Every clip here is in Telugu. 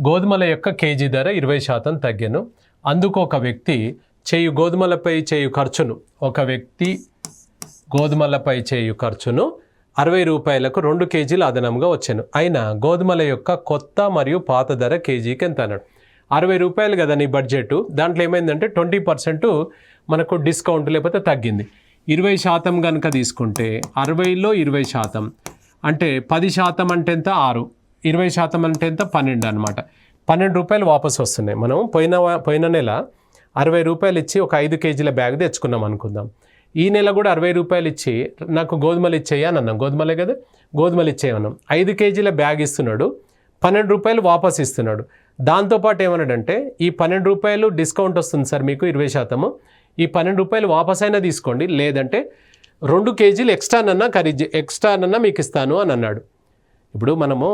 గోధుమల యొక్క కేజీ ధర 20% తగ్గాను. అందుకు ఒక వ్యక్తి గోధుమలపై చేయు ఖర్చును గోధుమలపై చేయు ఖర్చును 60 రూపాయలకు 2 కేజీలు అదనంగా వచ్చాను. అయినా గోధుమల యొక్క కొత్త మరియు పాత ధర కేజీకి ఎంత అన్నాడు. 60 రూపాయలు కదా నీ బడ్జెట్, దాంట్లో ఏమైందంటే 20% మనకు డిస్కౌంట్ లేకపోతే తగ్గింది. 20% కనుక తీసుకుంటే 60లో 20% అంటే 10% అంటే ఎంత 6, 20% అంటే ఎంత 12 అనమాట. 12 రూపాయలు వాపసు వస్తున్నాయి. మనం పోయిన నెల 60 రూపాయలు ఇచ్చి ఒక 5 కేజీల బ్యాగ్ తెచ్చుకున్నాం అనుకుందాం. ఈ నెల కూడా 60 రూపాయలు ఇచ్చి నాకు గోధుమలు ఇచ్చేయి అని అన్నాం. గోధుమలే కదా, గోధుమలు ఇచ్చేయమన్నాం. 5 కేజీల బ్యాగ్ ఇస్తున్నాడు, 12 రూపాయలు వాపసు ఇస్తున్నాడు. దాంతోపాటు ఏమన్నాడంటే ఈ 12 రూపాయలు డిస్కౌంట్ వస్తుంది సార్ మీకు 20%, ఈ 12 రూపాయలు వాపసు అయినా తీసుకోండి, లేదంటే 2 కేజీలు ఎక్స్ట్రానన్నా మీకు ఇస్తాను అని అన్నాడు. ఇప్పుడు మనము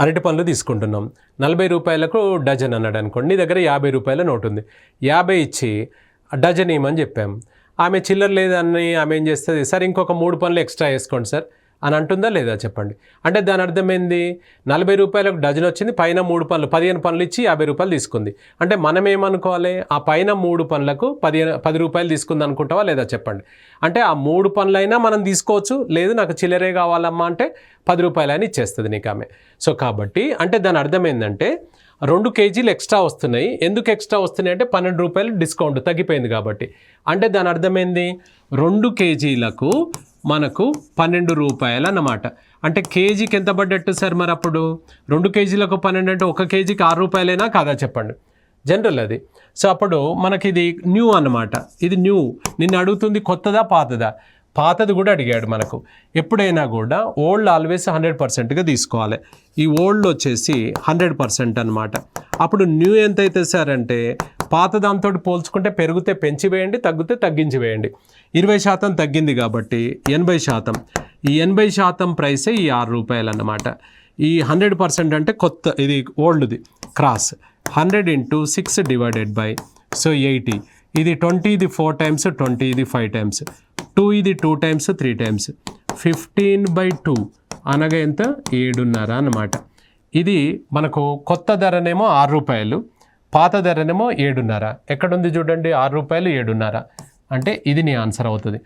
అరటి పండ్లు తీసుకుంటున్నాం, 40 రూపాయలకు డజన్ అన్నాడు అనుకోండి. నీ దగ్గర 50 రూపాయల నోటు ఉంది, 50 ఇచ్చి డజన్ ఇవ్వమని చెప్పాం. ఆమె చిల్లర లేదని ఆమె ఏం చేస్తుంది, సార్ ఇంకొక 3 పండ్లు ఎక్స్ట్రా వేసుకోండి సార్ అని అంటుందా లేదా చెప్పండి. అంటే దాని అర్థం ఏంది, 40 రూపాయలకు డజన్ వచ్చింది, పైన 3 పండ్లు 15 పండ్లు ఇచ్చి 50 రూపాయలు తీసుకుంది. అంటే మనం ఏమనుకోవాలి, ఆ పైన 3 పండ్లకు 10 రూపాయలు తీసుకుంది అనుకుంటావా లేదా చెప్పండి. అంటే ఆ 3 పండ్లైనా మనం తీసుకోవచ్చు, లేదు నాకు చిల్లరే కావాలమ్మా అంటే 10 రూపాయలు అని ఇచ్చేస్తుంది నీకు ఆమె. సో కాబట్టి అంటే దాని అర్థం ఏంటంటే 2 కేజీలు ఎక్స్ట్రా వస్తున్నాయి. ఎందుకు ఎక్స్ట్రా వస్తున్నాయి అంటే 12 రూపాయలు డిస్కౌంట్ తగ్గిపోయింది కాబట్టి. అంటే దాని అర్థం ఏంది, 2 కేజీలకు మనకు 12 రూపాయలు అన్నమాట. అంటే కేజీకి ఎంత పడ్డట్టు సార్ మరి అప్పుడు 2 కేజీలకు 12 అంటే 1 కేజీకి 6 రూపాయలైనా కాదా చెప్పండి, జనరల్ అది. సో అప్పుడు మనకి ఇది న్యూ అన్నమాట. ఇది న్యూ, నిన్ను అడుగుతుంది కొత్తదా పాతదా. పాతది కూడా అడిగాడు మనకు. ఎప్పుడైనా కూడా ఓల్డ్ ఆల్వేస్ 100%గా తీసుకోవాలి. ఈ ఓల్డ్ వచ్చేసి 100% అనమాట. అప్పుడు న్యూ ఎంత అవుతుంది సార్ అంటే పాత దాంతో పోల్చుకుంటే పెరిగితే పెంచి వేయండి, తగ్గితే తగ్గించి వేయండి. 20% తగ్గింది కాబట్టి 80%. ఈ 80% ప్రైసే ఈ 6 రూపాయలు అన్నమాట. ఈ 100% అంటే కొత్త, ఇది ఓల్డ్ది క్రాస్. 100 × 6 divided by 80. ఇది 20, ఇది 4 టైమ్స్, 20 ఇది 5 టైమ్స్, 2 ఇది 2 టైమ్స్ 3 టైమ్స్, 15/2 అనగా ఎంత 7.5 అన్నమాట. ఇది మనకు కొత్త ధరనేమో 6 రూపాయలు, పాత ధరనేమో 7.5. ఎక్కడుంది చూడండి, 6 రూపాయలు 7.5 అంటే ఇది నీ ఆన్సర్ అవుతుంది.